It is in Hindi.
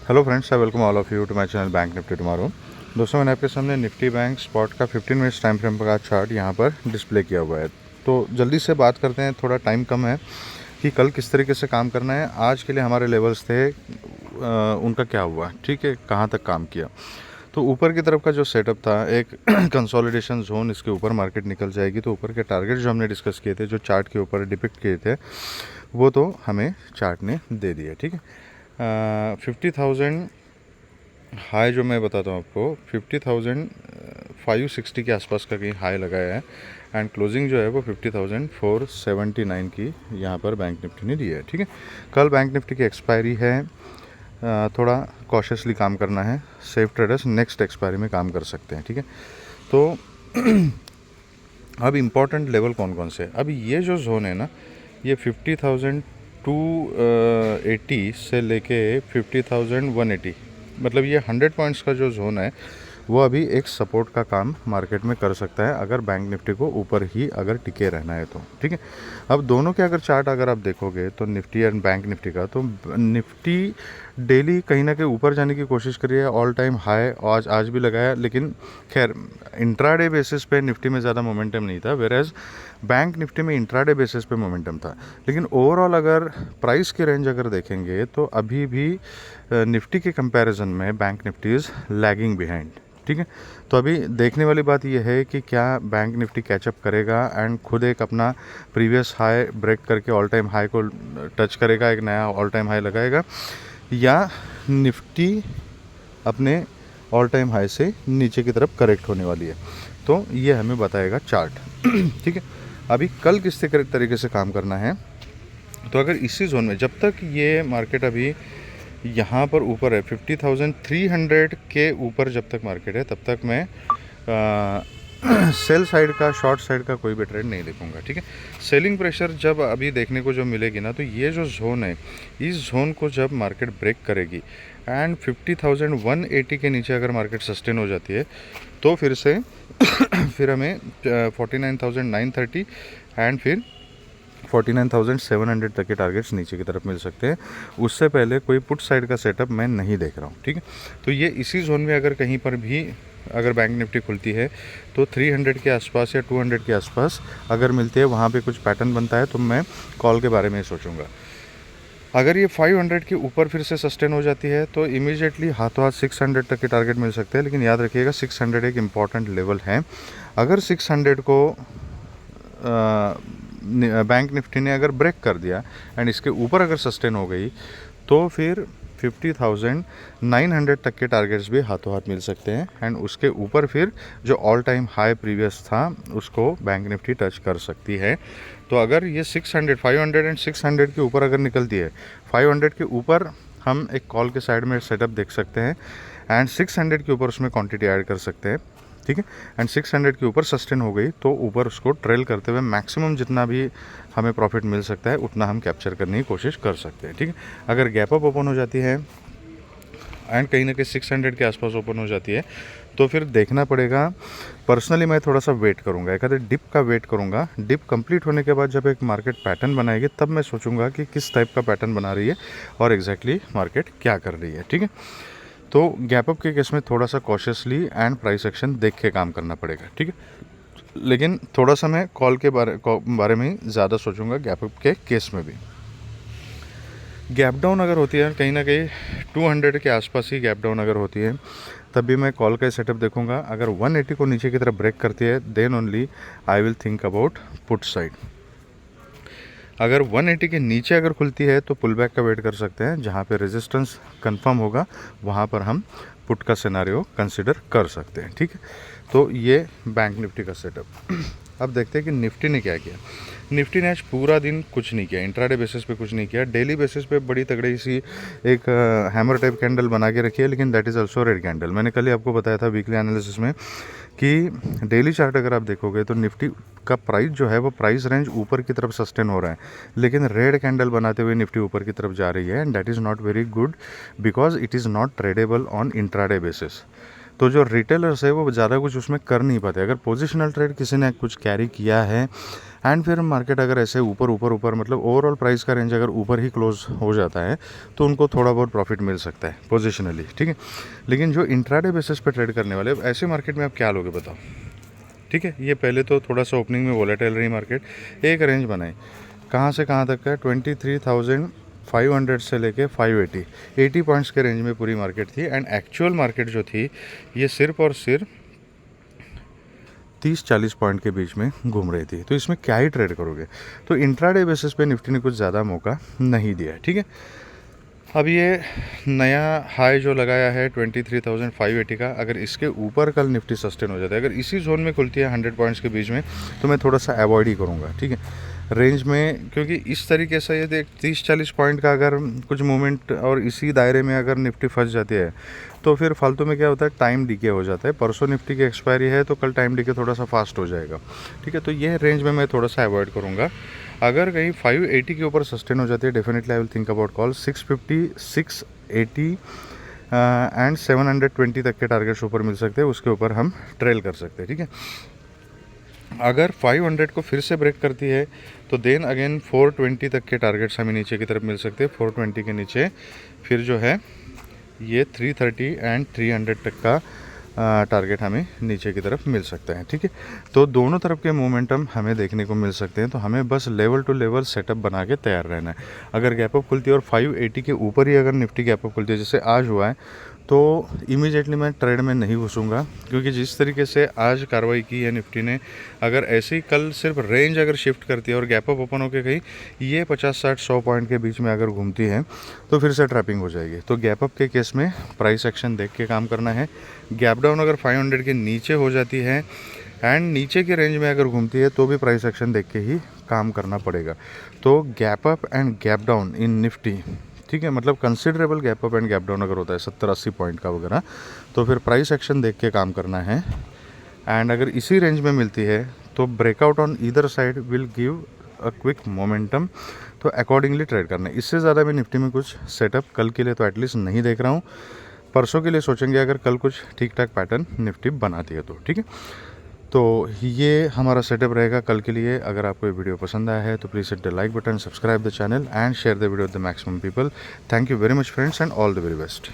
Hello friends, I welcome all of you to my channel bank Nifty tomorrow. दोस्तों, मैंने आपके सामने निफ्टी बैंक स्पॉट का 15 मिनट्स टाइम फ्रेम का चार्ट यहाँ पर डिस्प्ले किया हुआ है। तो जल्दी से बात करते हैं, थोड़ा टाइम कम है कि कल किस तरीके से काम करना है। आज के लिए हमारे लेवल्स थे, उनका क्या हुआ, ठीक है, कहाँ तक काम किया। तो ऊपर की तरफ का जो सेटअप था, एक कंसोलिडेशन जोन, इसके ऊपर मार्केट निकल जाएगी तो ऊपर के टारगेट जो हमने डिस्कस किए थे, जो चार्ट के ऊपर डिपिक्ट किए थे, वो तो हमें चार्ट ने दे दिए, ठीक है। 50,000 हाई जो मैं बताता हूँ आपको, 50,560 के आसपास का कहीं हाई लगाया है एंड क्लोजिंग जो है वो 50,479 की यहाँ पर बैंक निफ्टी ने दी है, ठीक है। कल बैंक निफ्टी की एक्सपायरी है, थोड़ा कॉशियसली काम करना है। सेफ ट्रेडर्स नेक्स्ट एक्सपायरी में काम कर सकते हैं, ठीक है। तो अब इम्पॉर्टेंट लेवल कौन कौन से, अब ये जो जोन है ना, ये 50,280 से लेके 50,180, मतलब ये 100 पॉइंट्स का जो जोन है वो अभी एक सपोर्ट का काम मार्केट में कर सकता है, अगर बैंक निफ्टी को ऊपर ही अगर टिके रहना है तो, ठीक है। अब दोनों के अगर चार्ट अगर आप देखोगे तो निफ्टी एंड बैंक निफ्टी का, तो निफ्टी डेली कहीं ना कहीं ऊपर जाने की कोशिश करी है, ऑल टाइम हाई आज भी लगाया, लेकिन खैर इंट्राडे बेसिस पे निफ्टी में ज़्यादा मोमेंटम नहीं था, वेरएज बैंक निफ्टी में इंट्राडे बेसिस पे मोमेंटम था। लेकिन ओवरऑल अगर प्राइस की रेंज अगर देखेंगे तो अभी भी निफ्टी के कंपैरिजन में bank Nifty is lagging behind, ठीक है। तो अभी देखने वाली बात यह है कि क्या बैंक निफ्टी कैचअप करेगा एंड खुद एक अपना प्रीवियस हाई ब्रेक करके ऑल टाइम हाई को टच करेगा, एक नया ऑल टाइम हाई लगाएगा, या निफ्टी अपने ऑल टाइम हाई से नीचे की तरफ करेक्ट होने वाली है। तो ये हमें बताएगा चार्ट, ठीक है। अभी कल किस तरीके से काम करना है, तो अगर इसी जोन में जब तक ये मार्केट अभी यहाँ पर ऊपर है, 50,300 के ऊपर जब तक मार्केट है, तब तक मैं सेल साइड का, शॉर्ट साइड का कोई भी ट्रेड नहीं देखूंगा, ठीक है। सेलिंग प्रेशर जब अभी देखने को जो मिलेगी ना, तो ये जो जोन है, इस जोन को जब मार्केट ब्रेक करेगी एंड 50,180 के नीचे अगर मार्केट सस्टेन हो जाती है, तो फिर से फिर हमें 49,930 एंड फिर 49,700 तक के टारगेट्स नीचे की तरफ मिल सकते हैं। उससे पहले कोई पुट साइड का सेटअप मैं नहीं देख रहा हूँ, ठीक है। तो ये इसी जोन में अगर कहीं पर भी अगर बैंक निफ्टी खुलती है तो 300 के आसपास या 200 के आसपास अगर मिलती है, वहाँ पे कुछ पैटर्न बनता है, तो मैं कॉल के बारे में सोचूंगा। अगर ये 500 के ऊपर फिर से सस्टेन हो जाती है तो इमीडिएटली हाथों हाथ 600 तक के टारगेट मिल सकते हैं। लेकिन याद रखिएगा, 600 एक इम्पॉर्टेंट लेवल है। अगर 600 को बैंक निफ्टी ने अगर ब्रेक कर दिया एंड इसके ऊपर अगर सस्टेन हो गई, तो फिर 50,900 तक के टारगेट्स भी हाथों हाथ मिल सकते हैं एंड उसके ऊपर फिर जो ऑल टाइम हाई प्रीवियस था उसको बैंक निफ्टी टच कर सकती है। तो अगर ये 600, 500 एंड 600 के ऊपर अगर निकलती है, 500 के ऊपर हम एक कॉल के साइड में सेटअप देख सकते हैं एंड 600 के ऊपर उसमें क्वांटिटी ऐड कर सकते हैं, ठीक है। एंड 600 के ऊपर सस्टेन हो गई तो ऊपर उसको ट्रेल करते हुए मैक्सिमम जितना भी हमें प्रॉफिट मिल सकता है उतना हम कैप्चर करने की कोशिश कर सकते हैं, ठीक है। अगर गैप अप ओपन हो जाती है एंड कहीं ना कहीं 600 के आसपास ओपन हो जाती है, तो फिर देखना पड़ेगा। पर्सनली मैं थोड़ा सा वेट करूंगा, एक आधे डिप का वेट करूंगा। डिप कंप्लीट होने के बाद जब एक मार्केट पैटर्न बनाएगी, तब मैं सोचूंगा कि किस टाइप का पैटर्न बना रही है और एग्जैक्टली मार्केट क्या कर रही है, ठीक है। तो गैप अप के केस में थोड़ा सा कॉशियसली एंड प्राइस एक्शन देख के काम करना पड़ेगा, ठीक है। लेकिन थोड़ा सा मैं कॉल के बारे में ज़्यादा सोचूंगा गैप अप के केस में भी। गैप डाउन अगर होती है कहीं ना कहीं 200 के आसपास ही गैप डाउन अगर होती है, तब भी मैं कॉल का सेटअप देखूंगा। अगर 180 को नीचे की तरफ ब्रेक करती है, then only I will think about put side. अगर 180 के नीचे अगर खुलती है तो पुल बैक का वेट कर सकते हैं, जहाँ पे रेजिस्टेंस कंफर्म होगा वहाँ पर हम पुट का सिनारियो कंसिडर कर सकते हैं, ठीक है। तो ये बैंक निफ्टी का सेटअप। अब देखते हैं कि निफ्टी ने क्या किया। निफ्टी ने आज पूरा दिन कुछ नहीं किया, इंट्राडे बेसिस पे कुछ नहीं किया। डेली बेसिस पे बड़ी तगड़ी सी एक हैमर टाइप कैंडल बना के रखी है, लेकिन that is also red candle. मैंने कल ही आपको बताया था वीकली एनालिसिस में कि डेली चार्ट अगर आप देखोगे तो निफ्टी का प्राइस जो है वो प्राइस रेंज ऊपर की तरफ सस्टेन हो रहा है, लेकिन रेड कैंडल बनाते हुए निफ्टी ऊपर की तरफ जा रही है and that is not very good because it is not tradable on intraday basis. तो जो रिटेलर्स है वो ज़्यादा कुछ उसमें कर नहीं पाते। अगर पोजिशनल ट्रेड किसी ने कुछ कैरी किया है एंड फिर मार्केट अगर ऐसे ऊपर मतलब ओवरऑल प्राइस का रेंज अगर ऊपर ही क्लोज हो जाता है तो उनको थोड़ा बहुत प्रॉफिट मिल सकता है पोजिशनली, ठीक है। लेकिन जो इंट्राडे बेसिस पे ट्रेड करने वाले, ऐसे मार्केट में आप क्या लोगे बताओ, ठीक है। ये पहले तो थोड़ा सा ओपनिंग में वोलेटाइल रही मार्केट, एक रेंज बनाई कहाँ से कहाँ तक का, 23,500 से लेके 580 पॉइंट्स के रेंज में पूरी मार्केट थी। एंड एक्चुअल मार्केट जो थी ये सिर्फ और सिर्फ 30-40 पॉइंट के बीच में घूम रही थी। तो इसमें क्या ही ट्रेड करोगे। तो इंट्राडे बेसिस पे निफ्टी ने कुछ ज़्यादा मौका नहीं दिया, ठीक है। अब ये नया हाई जो लगाया है 23,580 का, अगर इसके ऊपर कल निफ्टी सस्टेन हो जाता है, अगर इसी जोन में खुलती है 100 पॉइंट्स के बीच में, तो मैं थोड़ा सा अवॉइड ही करूँगा, ठीक है, रेंज में। क्योंकि इस तरीके से ये 30-40 पॉइंट का अगर कुछ मूवमेंट और इसी दायरे में अगर निफ्टी फंस जाती है तो फिर फालतू में क्या होता है, टाइम डीके हो जाता है। परसों निफ्टी की एक्सपायरी है तो कल टाइम डीके थोड़ा सा फास्ट हो जाएगा, ठीक है। तो ये रेंज में मैं थोड़ा सा अवॉइड करूँगा। अगर कहीं 580 के ऊपर सस्टेन हो जाती है, definitely I will think about call 650, 680 and 720 तक के टारगेट्स ऊपर मिल सकते हैं, उसके ऊपर हम ट्रेल कर सकते हैं, ठीक है। अगर 500 को फिर से ब्रेक करती है तो देन अगेन 420 तक के टारगेट्स हमें नीचे की तरफ मिल सकते हैं। 420 के नीचे फिर जो है ये 330 एंड 300 तक का टारगेट हमें नीचे की तरफ मिल सकता है, ठीक है। तो दोनों तरफ के मोमेंटम हमें देखने को मिल सकते हैं। तो हमें बस लेवल टू लेवल सेटअप बना के तैयार रहना है। अगर गैप अप खुलती है और 580 के ऊपर ही अगर निफ्टी गैप अप खुलती है जैसे आज हुआ है, तो इमीडिएटली मैं ट्रेड में नहीं घुसूंगा। क्योंकि जिस तरीके से आज कार्रवाई की है निफ्टी ने, अगर ऐसे ही कल सिर्फ रेंज अगर शिफ्ट करती है और गैप अप ओपन होकर कहीं ये 50-60-100 पॉइंट के बीच में अगर घूमती है तो फिर से ट्रैपिंग हो जाएगी। तो गैप अप के केस में प्राइस एक्शन देख के काम करना है। गैप डाउन अगर 500 के नीचे हो जाती है एंड नीचे के रेंज में अगर घूमती है तो भी प्राइस एक्शन देख के ही काम करना पड़ेगा। तो gap up and gap down in Nifty, ठीक है, मतलब considerable gap up and gap down अगर होता है 70-80 पॉइंट का वगैरह, तो फिर प्राइस एक्शन देख के काम करना है। एंड अगर इसी रेंज में मिलती है तो breakout on either side will give a quick momentum, तो अकॉर्डिंगली ट्रेड करना है। इससे ज़्यादा मैं निफ्टी में कुछ सेटअप कल के लिए तो एटलीस्ट नहीं देख रहा हूँ। परसों के लिए सोचेंगे अगर कल कुछ ठीक ठाक पैटर्न निफ्टी बनाती है तो, ठीक है। तो ये हमारा सेटअप रहेगा कल के लिए। अगर आपको ये वीडियो पसंद आया है तो please hit the like button, subscribe the channel and share the video with the maximum people. Thank you very much friends and all the very best.